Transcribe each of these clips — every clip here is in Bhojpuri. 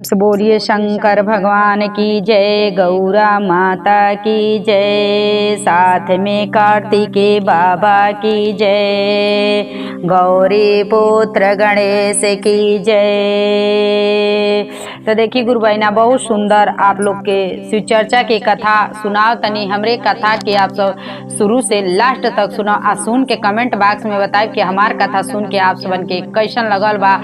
बोलिए शंकर भगवान की जय, गौरा माता की जय, साथ में कार्तिकेय बाबा की जय, गौरी पुत्र गणेश की जय। तो देखिए गुरु बहना बहुत सुंदर आप लोग के शिव चर्चा की कथा सुनाओ तनी। हमरे कथा के आप सब शुरू से लास्ट तक सुनो आ सुन के कमेंट बॉक्स में बताए कि हमार कथा सुन के आप सबन के कैसन लगल बा।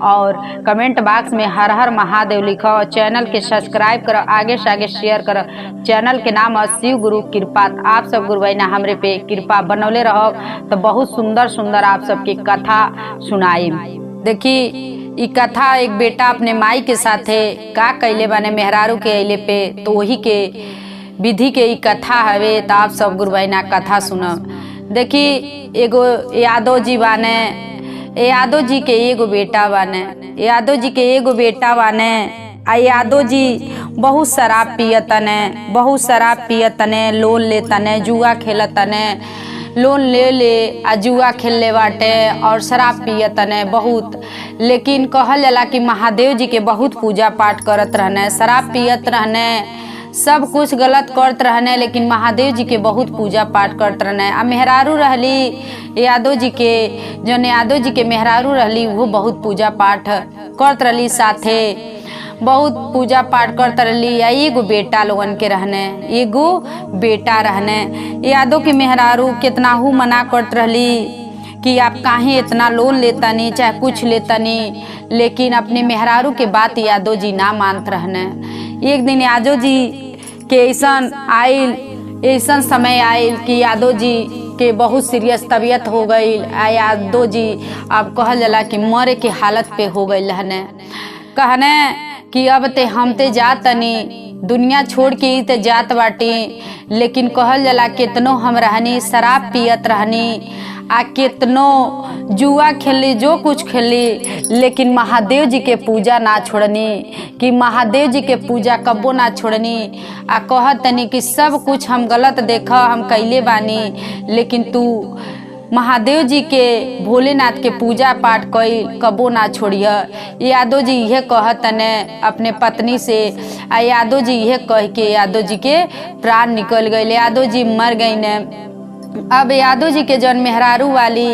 और कमेंट बॉक्स में हर हर महादेव लिखो, चैनल के सब्सक्राइब करो, आगे से आगे शेयर करो। चैनल के नाम है शिव गुरु कृपा। आप सब गुरु बहना हमरे पे कृपा बनौले रहो तो बहुत सुंदर सुंदर आप सबकी कथा सुनाई। देखी ई कथा एक बेटा अपने माई के साथे का कैले बाने मेहरारू के अइले पे, तो वही के विधि के ई कथा हवे। तो आप सब गुरु बहना कथा सुनो। देखी एगो यादव जी बाने, यादव जी के एगो बेटा बाने, यादव जी के एगो बेटा बाने। आ यादव जी बहुत शराब पियतने, बहुत शराब पियतने, लोन लेतने, जुआ खेलतने, लोन ले ले आ जुआ खेलले बाटे और शराब पियतने बहुत। लेकिन कहल जाला कि महादेव जी के बहुत पूजा पाठ करत रहने, शराब पियत रहने, सब कुछ गलत करत रहने, लेकिन महादेव जी के बहुत पूजा पाठ करत रहने। आ मेहरारू रहली यादव जी के, जौन यादव जी के मेहरारू रहली वो बहुत पूजा पाठ करत रहली, साथे बहुत पूजा पाठ करत रहली। या एगो बेटा लोगन के रहने, एगो बेटा रहने। यादव के मेहरारू कितना हु मना करत रहली कि आप काहे इतना लोन लेतनी चाहे कुछ लेतनी, लेकिन अपने मेहरारू के बात यादव जी ना मानत रहने। एक दिन यादव जी के ऐसन आइल, ऐसन समय आइल कि यादव जी के बहुत सीरियस तबीयत हो गई। यादव जी अब कहल जाला कि मरे के हालत पे हो गई रहने। कहने कि अब ते हम ते जात तनी, दुनिया छोड़ के ही ते जात बाटी। लेकिन कहल जाला कितनो हम रहनी शराब पियत रहनी, आ कितनो जुआ खेली, जो कुछ खेली, लेकिन महादेव जी के पूजा ना छोड़नी, कि महादेव जी के पूजा कबो ना छोड़नी। आ कहत तनी कि सब कुछ हम गलत देखा हम कैले बानी, लेकिन तू महादेव जी के भोलेनाथ के पूजा पाठ कई कबो ना छोड़िया। यादव जी यह कहतने अपने पत्नी से। आ यादव जी यह कह के यादव जी के प्राण निकल गए, यादव जी मर गई ने। अब यादव जी के जन मेहरारू वाली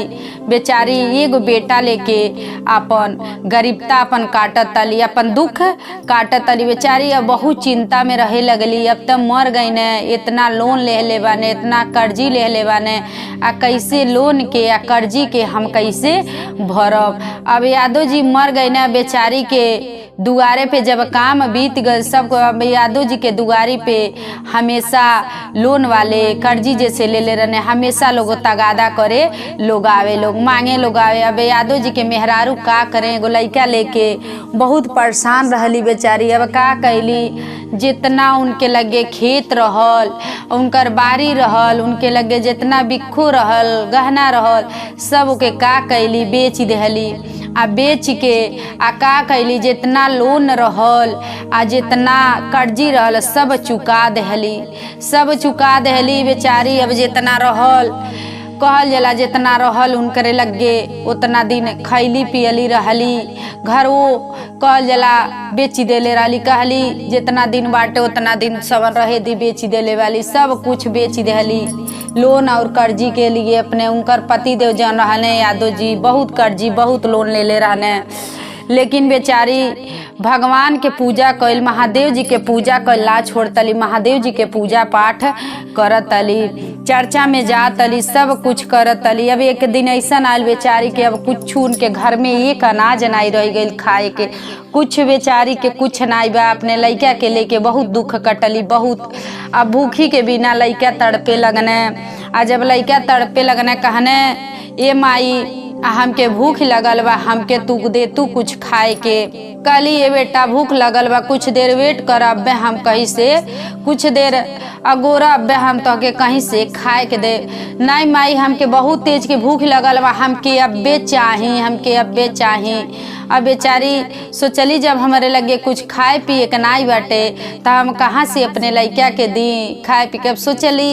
बेचारी एगो बेटा लेके अपन गरीबता अपन काटत तली, अपन दुख काटत तली बेचारी। अब बहुत चिंता में रहे लगली, अब तब मर गई ने, इतना लोन ले ले बाने, इतना कर्जी ले ले बाने, आ कैसे लोन के आ कर्जी के हम कैसे भरब। अब यादव जी मर गई ने, बेचारी के दुआरे पे जब काम बीत गए सबको, अब यादव जी के दुआरी पे हमेशा लोन वाले कर्जी जैसे ले ले रहने, हमेशा लोग तगादा करे लोग आवे, लोग मांगे लोग आवे। अब यादव जी के मेहरारू का करें, एगो लड़का लेके बहुत परेशान रहली बेचारी। अब का कैली, जितना उनके लगे खेत रहल, उनकर बारी रहल, उनके लगे जितना बिक्खू रहल, गहना रहल, सब के का कैली बेच देहली। आ बेच के आ का कैली, जितना लोन रहल आ जितना कर्जी रहल सब चुका देहली, सब चुका देहली बेचारी। अब जितना रहल कहल जाला जितना रहल उनकरे लगे उतना दिन खैली पियली रहली, घर वो कहल जाला बेची देले रहली। कहली जितना दिन बाटे उतना दिन सब रहे दी बेची देले वाली, सब कुछ बेची देहली लोन और कर्जी के लिए। अपने उनकर पति देव जन रहने यादव जी बहुत कर्जी बहुत लोन ले ले रहने, लेकिन बेचारी भगवान के पूजा कैल, महादेव जी के पूजा कैल ला छोड़तली, महादेव जी के पूजा पाठ करतली, चर्चा में जातली, सब कुछ करतली। अब एक दिन ऐसा आयल बेचारी के अब कुछ उनके घर में एक अनाज नहीं रह गई खाए के, कुछ बेचारी के कुछ नहीं बा। अपने लड़का के लेके बहुत दुख कटली बहुत। अब भूखी के बिना लड़का तड़पे लगने। आ जब लड़का तड़पे लगने कहने ए माई हमके भूख लगल बा, हमके तू दे तू कुछ खाए के। कहली ये बेटा भूख लगल बा, कुछ देर वेट कर, अब्बे हम कहीं से कुछ देर अगोरा, अब्बे हम तो के कहीं से खाए के दे। नहीं माई हमके बहुत तेज के भूख लगल बा, हमके अब्बे चाही, हमके अब्बे चाही। अब बेचारी सोचली जब हमारे लगे कुछ खाए पिए के नाई बाटे तो हम कहाँ से अपने लड़का के दी खाए पी के। अब सोचली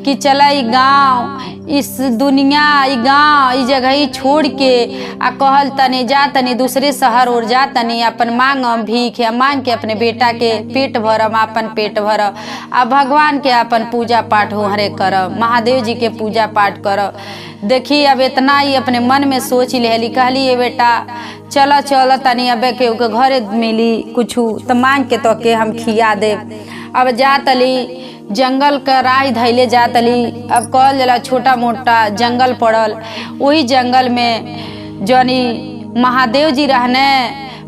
कि चला ई गाँव, इस दुनिया, ई गाँव, ई जगह ही छोड़ के आ कहल तनी जा तनी दूसरे शहर और जा तनी अपन मांगम भीख या मांग के अपने बेटा के पेट भरम, अपन पेट भरम आ भगवान के अपन पूजा पाठ होहरे करब, महादेव जी के पूजा पाठ करब। देखी अब इतना ही अपने मन में सोच लेली, कहली ये बेटा चलो चलो तनी अब के घरे मिली कुछ तो मांग के तो के हम खिया दे। अब जा तली जंगल का राह धैले जा तली। अब कहल जला छोटा मोटा जंगल पड़ल, वही जंगल में जनी महादेव जी रहने,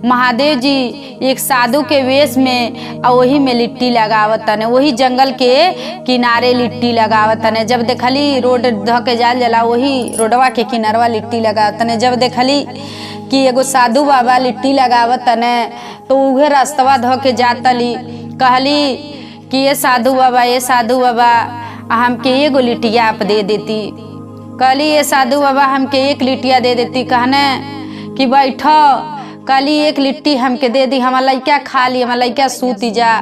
महादेव जी एक साधु के वेश में और वही में लिट्टी लगावत तने, वही जंगल के किनारे लिट्टी लगावत तने। जब देखली रोड ध के जाल जला वही रोडवा के किनारवा लिट्टी लगावत तने। जब देखली कि एगो साधु बाबा लिट्टी लगावत तने तो उहे रास्तवा ध के जातली। कहली कि ये साधु बाबा, ये साधु बाबा हमके एगो लिट्टिया आप दे देती। कहली ये साधु बाबा हमके एक लिट्टिया दे देती। कहने कि बैठो, कहली एक लिट्टी हमके दे दी, हमारा लइका खा ली, हमारा लइका सूती जा,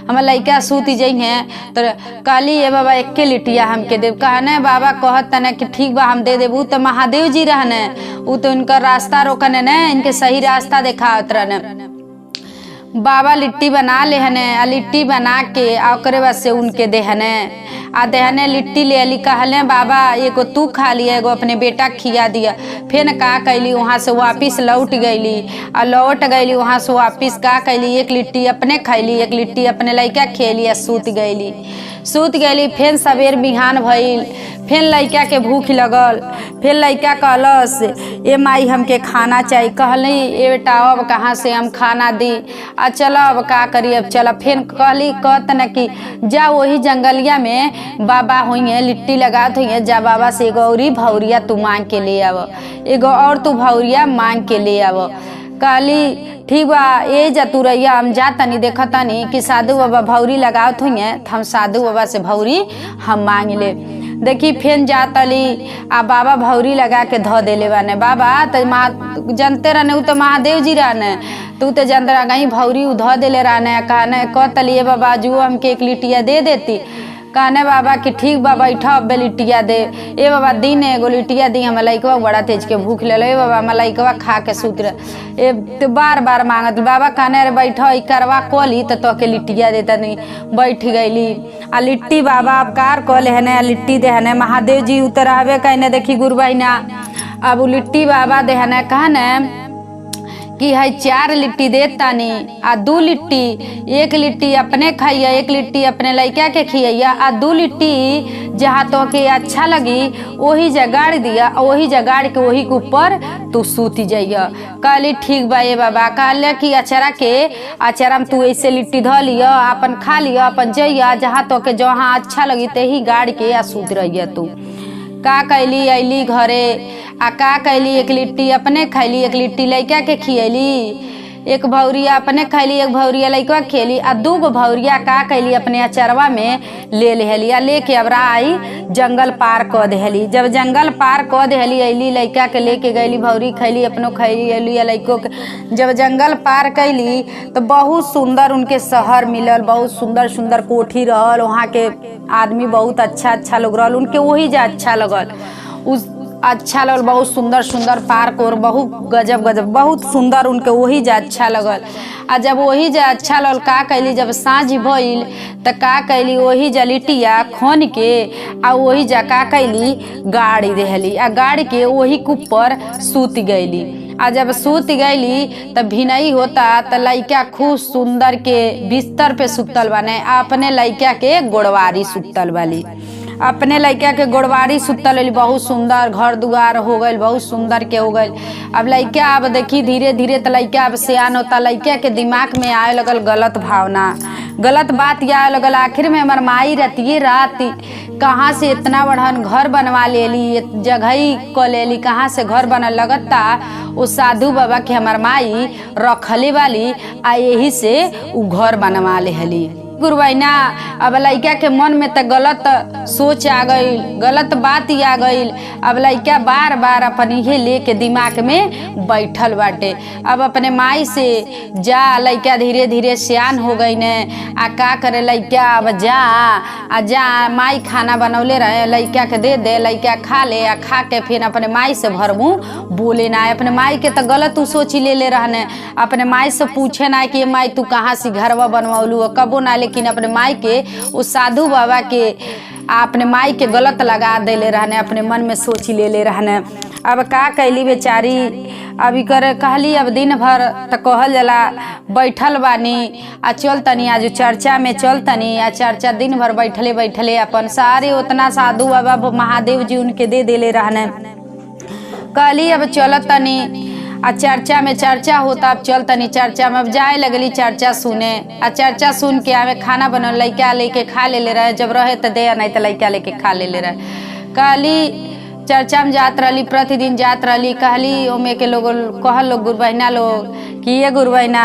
हमारा लइका सूती जाइ हैं। तो कहली ये बाबा एक के लिट्टिया हमके दे। कहने बाबा कहत तने कि ठीक बा हम दे देबू। तो महादेव जी रहने, वो तो इनका रास्ता रोकने न, इनके सही रास्ता दिखावत रहने। बाबा लिट्टी बना लेहने, आ लिट्टी बना के ओकरे बाद से उनके देहने, आ देहने लिट्टी ले ली। कहले बाबा एगो तू खा लिया, एगो अपने बेटा खिया दिया। फिर का कैली वहाँ से वापिस लौट गईली, आ लौट गईली वहाँ से वापिस का कैली एक लिट्टी अपने खैली, एक लिट्टी अपने लइका खेली आ सूत गईली। सूत गईली। फिर सवेर बिहान भइल, फिर लइका के भूख लगल। फिर लइका कहलस ए माई हमके खाना चाहिए। कहली ए बेटा अब कहाँ से हम खाना दी, आ चलो अब का करी, अब चलो। फिर कहली कहत न कि जा वही जंगलिया में बाबा हुई लिट्टी लगात हुई, जा बाबा से एगो औरी भौरिया तू मांग के ले आव, एगो और तू भौरिया मांग के ले आव। कहली ठीक बा ए जा तू रैया, हम जा तनी देखा तनी कि साधु बाबा भौरी लगावत हुई तो हम साधु बाबा से भौरी हम मांग ले। देखी फिर जा तली, आ बाबा भौरी लगा के धो देले बाने। बाबा तो जानते रहने, उ तो महादेव जी रहने, तू तो जानते रह गई भौरी उ धो देले रहने। कहने कहतली ए बाबा जू हमके एक लिट्टिया दे देती। कहने बाबा कि ठीक बा बैठो अब लिट्टिया दे। ए बाबा दिन एगो लिट्टिया दी, हम लइकवा बड़ा तेज के भूख ले लो। ए बाबा हम लइकवा खा के सूत रहे। ए तो बार बार मांगत। बाबा कहने अरे बैठो ई करवा कली तो के लिट्टिया देता नहीं। बैठ गईली आ लिट्टी बाबा अब कार कल है लिट्टी देहने। महादेव जी उतरावे कहने देखी गुरुबाइना। अब उ लिट्टी बाबा देहने कहने कि है 4 लिट्टी देता नहीं, आ 2 लिट्टी, एक लिट्टी अपने खाइया, एक लिट्टी अपने लइका के खिया, आ 2 लिट्टी जहाँ तो के अच्छा लगी वही जगाड़ दिया, वही जगाड़ के वही के ऊपर तू सूती जाइया। कहली ठीक बा ये बाबा। कहले कि अचरा के अचरा में तू ऐसे लिट्टी धो लिया, अपन खा लिया, अपन जइया जहाँ तो के जहाँ अच्छा लगी ते ही गाड़ के आ सूत रहिया। तू का कैली अली घरे, आ का कैली एक लिट्टी अपने खैली, एक लिट्टी लइका के खियली, एक भौरिया अपने खैली, एक भौरिया लइका खेली, आ 2 गो भौरिया का कैली अपने अचरवा में ले लेहली। आ लेके अब आई जंगल पार क देहली। जब जंगल पार क देहली अली लइका के लेके गईली, भौरी खैली अपनो खैली अली या लइको के। जब जंगल पार कैली तो बहुत सुंदर उनके शहर मिलल, बहुत सुंदर सुंदर कोठी रहल, वहाँ के आदमी बहुत अच्छा अच्छा लोग रहल, उनके वही जा अच्छा लगल, उस अच्छा लगल। बहुत सुंदर सुंदर पार्क और बहुत गजब गजब बहुत सुंदर उनके वही जा अच्छा लगल। आ जब वही जा अच्छा लगल का कैली, जब साँझ भइल तो का कैली वही जा लिट्टिया खोन के आ वही जा का कैली गाड़ी देहली, आ गाड़ी के वही के ऊपर सूत गईली। आ जब सूत गईली तब भिनई होता तो लइका खूब सुंदर के बिस्तर पे सुतल बाने, अपने लइका के गोड़वारी सुतल वाली, अपने लइका के गोड़वारी सुतल वाली। बहुत सुंदर घर दुआर हो गई, बहुत सुंदर के हो गई। अब लइका अब देखी धीरे धीरे तो लइका अब सियान होता, लइका के दिमाग में आए लगल गलत भावना, गलत बात आए लगल। आखिर में हमार माई रहती रात कहाँ से इतना बढ़न घर बनवा लेली, जगह ही क लेली, कहाँ से घर बनल लगता वो साधु बाबा के हमार माई रखले वाली, आ यही से उ घर बनवा लेहली। गुरुबैना अब लइका के मन में तो गलत सोच आ गई, गलत बात ही आ गई। अब लइका बार बार अपन ये लेके दिमाग में बैठल बाटे। अब अपने माई से जा, लइका धीरे धीरे सियान हो गई ने। आ का करे लइका, अब जा माई खाना बनौले रहे, लइका के दे दे, लइका खा ले। आ खा के फिर अपने माई से भर मुँह बोले ना। अपने माई के तो गलत उ सोची ले रहने। अपने माई से पूछे ना कि माई तू कहाँ से घरवा बनवालू कबो ना, लेकिन अपने माई के उस साधु बाबा के अपने माई के गलत लगा देले रहने, अपने मन में सोची ले रहने। अब का कैली बेचारी, अभी करे कहली अब दिन भर तो कहल जला बैठल बानी आ चल तनी आज चर्चा में चल तनी। आ चर्चा दिन भर बैठले अपन सारे उतना साधु बाबा महादेव जी उनके दे देले रहने। कहली अब चल तनी आ चर्चा में चर्चा होता, अब चल तनी चर्चा में। अब जाए लगली चर्चा सुने। आ चर्चा सुन के आवे खाना बनल, लइका लेके खा ले रहे, जब रहे तो दे, नहीं तो लइका लेके खा ले रहे। कहली चर्चा में जात रही, प्रतिदिन जात रही। कहली ओमे के लोग कहल लोग गुरुबहिना लोग कि ये गुरुबहिना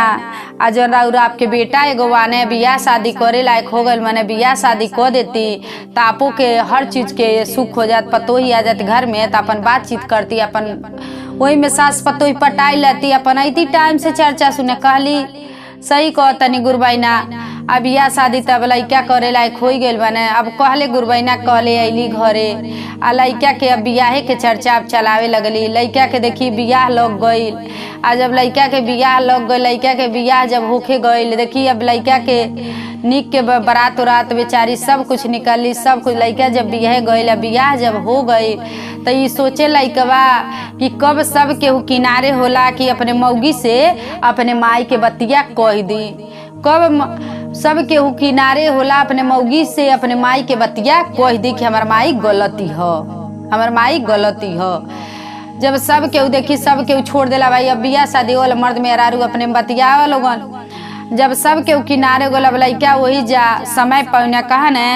आज और आपके बेटा एगो वाने बियाह शादी करे लायक हो गल, मैंने बियाह शादी कर देती तो आपो के हर चीज़ के सुख हो जात, पतोही आ जाती घर में तो अपन बातचीत करती, अपन वही में सास पतोही पटाई लेती, अपन अती टाइम से चर्चा सुने। कहली सही कह तनी गुरुबहिना, अब बियाह शादी तब लइका करे लायक हो गई बने। अब कहले गुरुबहिना कहले अली घरे आ लइका के अब बियाहे के चर्चा अब चलावे लगली। लइका के देखी बियाह लग गई। आ जब लइका के बियाह लग गई, लइका के बियाह जब होके गई, देखी अब लइका के निक के बारात उरात बेचारी सब कुछ निकली, सब कुछ। लइका जब बियाह गई, बियाह जब हो गई तो ये सोचे लइकवा कि कब सब केहू किनारे होला कि अपने मौगी से अपने माई के बतिया कह दी। कब सब केहू किनारे होला अपने मौगी से अपने माई के बतिया कह दी कि हमार माई गलती हो, हमार माई गलती हो। जब सब केहू देखी सब केहू छोड़ देला भाई, अब बियाह शादी वाला मर्द मेहरारू अपने बतिया लोगन। जब सब केहू किनारे गोला लइका वही जा समय पौने कहने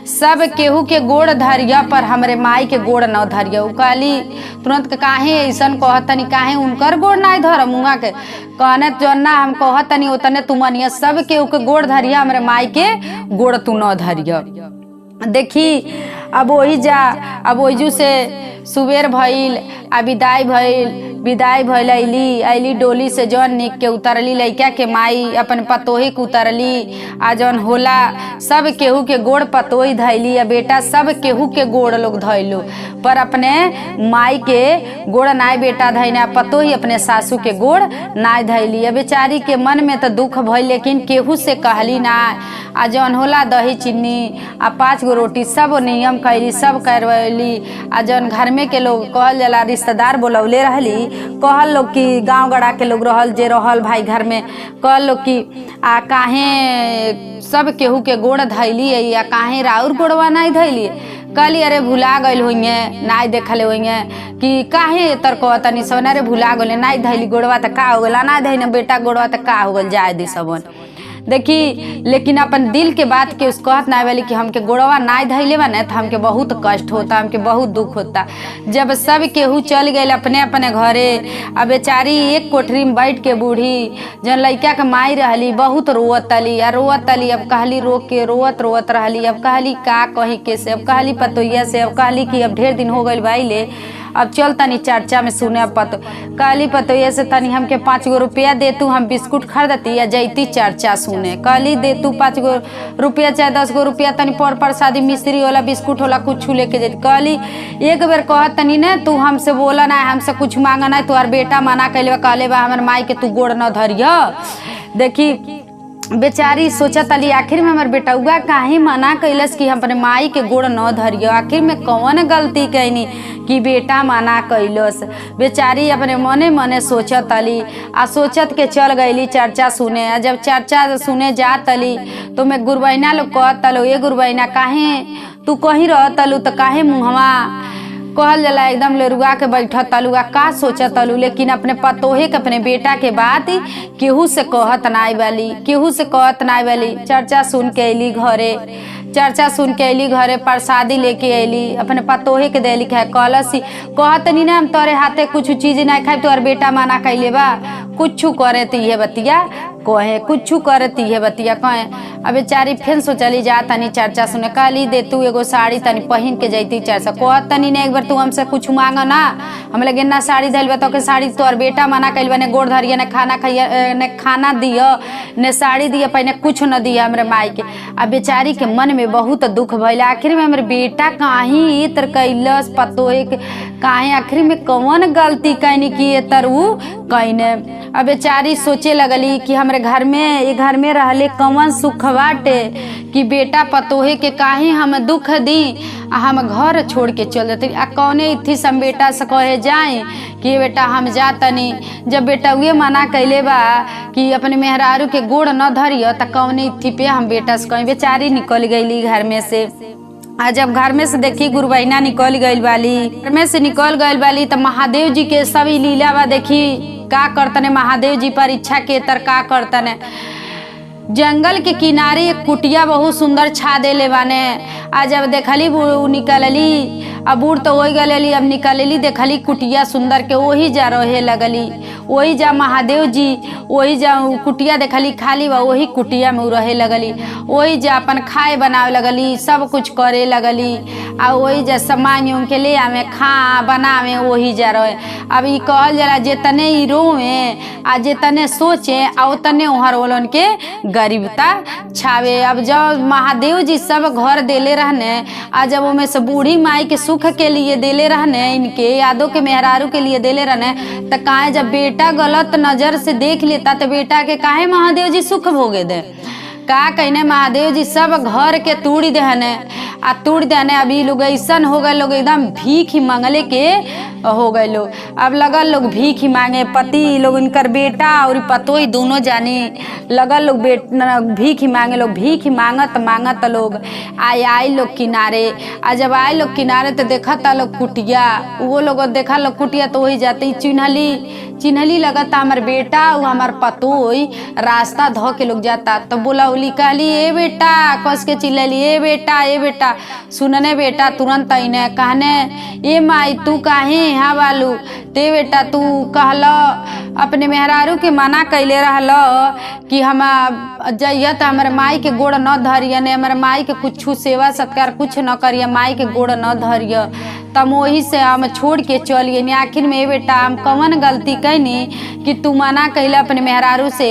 सब केहू के गोड़ धरिया पर हमरे माई के गोड़ न धरिया। कहली तुरंत काहे ऐसा कहतनी, काहे उनकर गोड़ ना धर मुँगा के कहने जन्ना हम कहतनी उतने तुमनिया सब केहू के गोड़ धरिया, हमरे माई के गोड़ तू न धरिया। देखी अब वही जा, अब वही से सुबेर भइल आ विदाई भइल अली डोली से जौन निक के उतरली लइका के माई अपन पतोही के उतरली। आ जौन होला सब केहू के गोड़ पतोही धैली, आ बेटा सब केहू के गोड़ लोग धैलू, पर अपने माई के गोड़ नाय बेटा धैना, पतोही अपने सासू के गोड़ नाय धैली। आ बेचारी के मन में तो दुख भइल, लेकिन केहू से कहली ना। आ जौन होला दही चीनी आ 5 गो रोटी सब नियम कैली, सब करवैली। आ जौन घर में के लोग कहल जाला रिश्तेदार बोलौले रहली, कहल लोग कि गांव गड़ा के लोग रहल जे रहल भाई घर में, कहल लोग कि आ काहे सब केहू के गोड़ धैली या काहे राउर गोड़वा नहीं धैली। कहली अरे भुला गइल होइए, नाई देखले होइए कि काहे तर कहतनी सोना रे भुला गइल, नाई धैली गोड़वा त का हो गइल, ना धैन बेटा गोड़वा त का हो गइल, जाए दी सबन। देखी लेकिन अपन दिल के बात के उस कहत ना वाली कि हमके गोड़वा नाई धैले बा ना तो हमके बहुत कष्ट होता, हमके बहुत दुख होता। जब सब केहू चल गए अपने अपने घरे, अब बेचारी एक कोठरी में बैठ के बूढ़ी जन लइका के माई रहली बहुत रोवत तली। अब कहली रो के रोवत रहली। अब कहली का कही के से, अब कहली पतोहिया से, अब कहली कि अब ढेर दिन हो गई भाई ले, अब चल तनी चर्चा में सुने। अब कहली पतोहिया से तनी हमके 5 गो रुपया दे तू, हम बिस्कुट खरीदती या जैती चर्चा सुने। कहली दे तू 5 गो रुपया चाहे 10 गो रुपया, तनी पर प्रसादी मिश्री होला बिस्कुट होला कुछ लेके जेती। कहली एक बेर कहत तनी ने तू हमसे बोला ना, हमसे कुछ मांगा ना, तुम्हार बेटा मना कैले कहले बा हमर माई के तू गोड़ न धरिया। देखी बेचारी सोचत अली आखिर में हमार बेटौआ काहे मना कैलस कि हम अपने माई के गोड़ न धरियो, आखिर में कौन गलती कैनी कि बेटा मना कैलस। बेचारी अपने मने मने सोचत अली आ सोचत के चल गईली चर्चा सुने। आ जब चर्चा सुने जात अली तो मैं गुरुबहिना लोग कहत तलो, ये गुरुबहिना काहे तू कहीं रहत अलू तो काहे मुँहवा कहल जला एकदम लेरुआ के बैठत तलुआ का सोचत तलू, लेकिन अपने पतोहे के अपने बेटा के बात केहू से कहत नाई वाली, केहू से कहत नाई वाली। चर्चा सुन के अली घरे, चर्चा सुन के अली, घरे प्रसादी लेके अली, अपने पतोहे के देली खाए। कहलसी कहत नहीं ना हम तोरे हाथे कुछ चीज ना खाए, तोहर बेटा मना कैले बा कुछ करे तो ये बतिया कहे, कुछ करे तो ये बतिया कहे। अब बेचारी फिर सोचली जा तनी चर्चा सुने। कहली दे तू एगो साड़ी तनी पहन के जैती चर्चा। कहत तनी ने एक बार तू हमसे कुछ मांग ना, हम लगे ना साड़ी धैल बा तो के साड़ी तोहर बेटा मना कैल बा, ने गोड़ धरिया ने खाना खाइया ने खाना दिया ने साड़ी दिया, पहले कुछ न दिया हमरे माई के। अब बेचारी के मन में बहुत दुख भइल। आखिर में हमरे बेटा काहे इतर कैलस पतोहे के, काहे आखिर में कौन गलती कैनी की इतर उ कैने। अब बेचारी सोचे लगली कि हमरे घर में रहले कौन सुख बाटे कि बेटा पतोहे के काहे हम दुख दी, हम घर छोड़ के चल जाते। आ कौने इथी से हम बेटा से कहे जाए कि बेटा हम जा तनी, जब बेटा उहे मना कैले बा कि अपने मेहरारू के गोड़ न धरियो, त कौने इथी पे हम बेटा से कहीं। बेचारी निकल गईली घर में से। आ जब घर में से देखी गुरबैना निकल गईल बाली, घर में से निकल गईल बाली तो महादेव जी के सभी लीला बा देखी का करतने। महादेव जी परीक्षा के तर का करतने। जंगल के किनारे एक कुटिया बहुत सुंदर छा देले बाने। आ जब देखली निकलली, अब बूढ़ तो वही गली, अब निकलली देखली कुटिया सुंदर के, वही जा रहे लगली। वही जा महादेव जी, वही जा कुटिया देखली खाली बा, वही कुटिया में रहे लगली। वही जा अपन खाए बनावे लगली, सब कुछ करे लगली। आ वही जा सामान उनके ले आवे खा बनावे, वही जा रहे। अब ई कहल जाला जेतने ई रोवे आ जेतने सोचे आ उतने उहर बोलन के गरीबता छावे। अब जब महादेव जी सब घर देले रहने, आ जब उनमें से बूढ़ी माई के सुख के लिए देले रहने, इनके यादों के मेहरारू के लिए देले रहने, तो काहे जब बेटा गलत नजर से देख लेता तो बेटा के काहे महादेव जी सुख भोगे दे। का कहने महादेव जी सब घर के तूड़ी देहने आ तूड़ देने। अभी लोग ऐसा हो गए, लोग एकदम भीख ही मांगले के हो गए लोग। अब लगल लोग भीख ही मांगे, पति लोग इनकर बेटा और पतोही दोनों जानी लगल लोग भीख ही मांगे। लोग भीख ही मांगत लोग आए लोग किनारे। आ जब आए लोग किनारे तो देखता लोग कुटिया, वो लोग देखा लोग कुटिया तो वही जाते चिन्हली लगता हमार बेटा और हमार पतोही रास्ता धो के लोग जाता। तो बोलौली कहली ए बेटा, कस के चिल्लैली ए बेटा सुनने। बेटा तुरंत आईने कहने ए माई तू काहे यहाँ बालू, ते बेटा तू कहल अपने मेहरारू के मना कैले रहल कि हम जइया तो हमारे माई के गोड़ न धरिया, ने हमारे माई के कुछ सेवा सत्कार कुछ न करिया, माई के गोड़ न धरिया। तब वही से हम छोड़ के चलिए। आखिर में बेटा हम कौन गलती कैनी कि तू मना कैला अपने मेहरारू से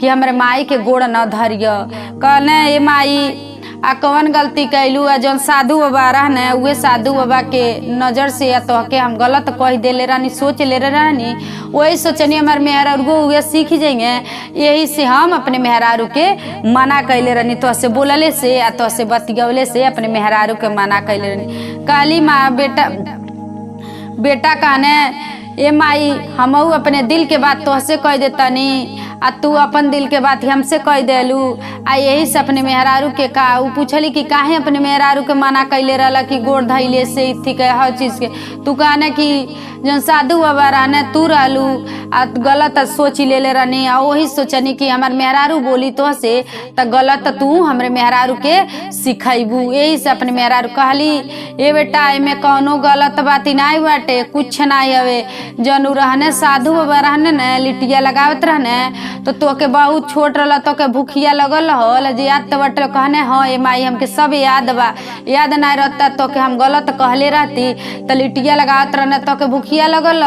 कि हमारे माई के गोड़ न धरिया। कहने ए माई आ कौन गलती कैलू। आ जौन साधु बाबा रहने उहे साधु बाबा के नज़र से या तो के हम गलत कह देले रहनी, सोच ले रहनी, वही सोचनी हमारे मेहरारू उहे सीख जाएंगे। यही से हम अपने मेहरारू के मना कैले रहनी, तो से बोलले से या तो से बतियवले से अपने मेहरारू के मना कैले रहनी। कहली माँ बेटा कहने ए माई हमहू अपने दिल के बात तोहसे कह देतनी आ तू अपन दिल के बात हमसे कह देलू। आ यही से अपने मेहरारू के का उ पूछली कि काहे अपने मेहरारू के मना कैले रहला कि गोड़ धैले से इथी के हर चीज़ के। तू कहने कि जौन साधु बाबा रहने तू रहलू आ गलत सोच ले रहनी, आ वही सोचनी कि हमार मेहरारू बोली तो से तो गलत तू हमरे मेहरारू के सिखैबू। यही से अपने मेहरारू कहली ए बेटा एमे कौनो गलत बात नहीं बाटे, कुछ नहीं हवे। जौन रहने साधु बाबा रहने न लिटिया लगावत रहने तो तोके बहुत छोट रहल, तोके भूखिया लगल रहल जे याद तो बटे। कहने हाँ ए माई हमके सब याद बा, याद नहीं रहता तोके हम गलत कहले रहती तो लिटिया लगावत रहने तोके भूखिया लगल।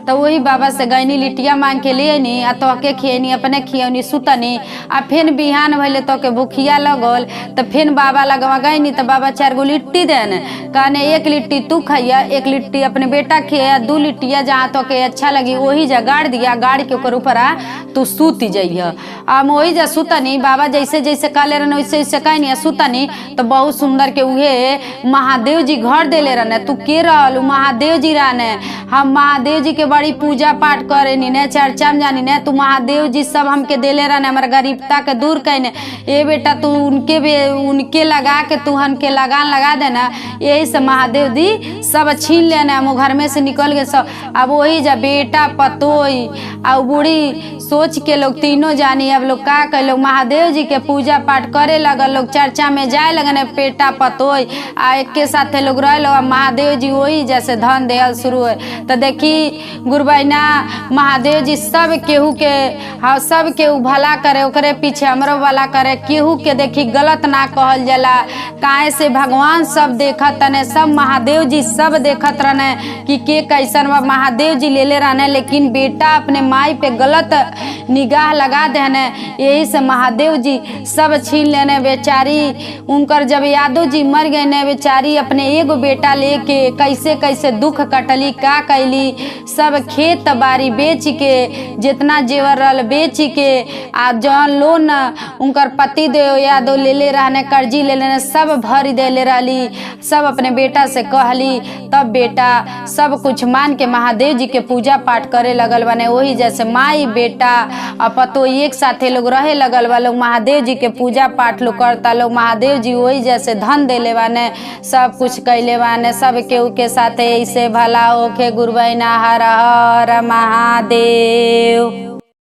तो वही बाबा से गईनी लिटिया मांग के लेनी आ तोके खियनी, अपने खियौनी सुतनी। आ फिर बिहान भैले तोके भूखिया लगल तो फिर बाबा लगवा गईनी तो बाबा 4 गो लिट्टी देने। कहने 1 लिट्टी तू खैया, 1 लिट्टी अपने बेटा खिया, 2 लिट्टिया जहाँ तोके अच्छा लगी वही जा गाड़ दिया, गाड़ के ऊपर ऊपर तू सूती जाइए। हम वही जा सुतनी, बाबा जैसे जैसे कहले रहने वैसे वैसे कहनी सुतनी। तो बहुत सुंदर के उहे महादेव जी घर देले रहने। तू के रहलू महादेव जी रहने। हम महादेव जी के बड़ी पूजा पाठ करे ने, चर्चा में जानी ने। तू महादेव जी सब हमके देले रहने, हमारे गरीबता के दूर कहने। ए बेटा तू उनके लगा के तू हमके लगान लगा देना। यही से महादेव जी सब छीन लेना, हम घर में से निकल गए सब। अब वही जा बेटा पतोई आ बूढ़ी सोच के लोग तीनों जानी अब लोग का कर लोग महादेव जी के पूजा पाठ करे लगल, लोग चर्चा में जाए लगन पेटा पतोय आ एक के साथे लोग रह लो। महादेव जी वही जैसे धन देहल शुरू है। तो देखी गुरुबैना महादेव जी सब केहू के हाँ सब केहू भला करे, ओकरे पीछे हमरो भला करे, केहू के देखी गलत ना कहल जाला। काहे से भगवान सब देखत ने, सब महादेव जी सब देखत रहने कि के कैसन बा। महादेव जी ले रहने लेकिन बेटा अपने माई पे गलत निगाह लगा देने, यही से महादेव जी सब छीन लेने। बेचारी उनकर जब यादव जी मर गए ने, बेचारी अपने एगो बेटा लेके कैसे कैसे दुख कटली, का कैली। सब खेत बाड़ी बेच के, जितना जेवर रल बेच के आ जौन लोन उनकर पति देव यादव ले रहने, कर्जी ले लेने, सब भर दे ले रही। सब अपने बेटा से कहली, तब बेटा सब कुछ मान के महादेव जी के पूजा पाठ करे लगल बने। वही जैसे माई बेटा और पतो एक साथे लोग रहे लगल बा, लोग महादेव जी के पूजा पाठ लोग करता। लोग महादेव जी वही जैसे धन देले बाने, सब कुछ कैले बाने, सब केहू के साथे ऐसे भला होके। गुरुबैना हर हर महादेव।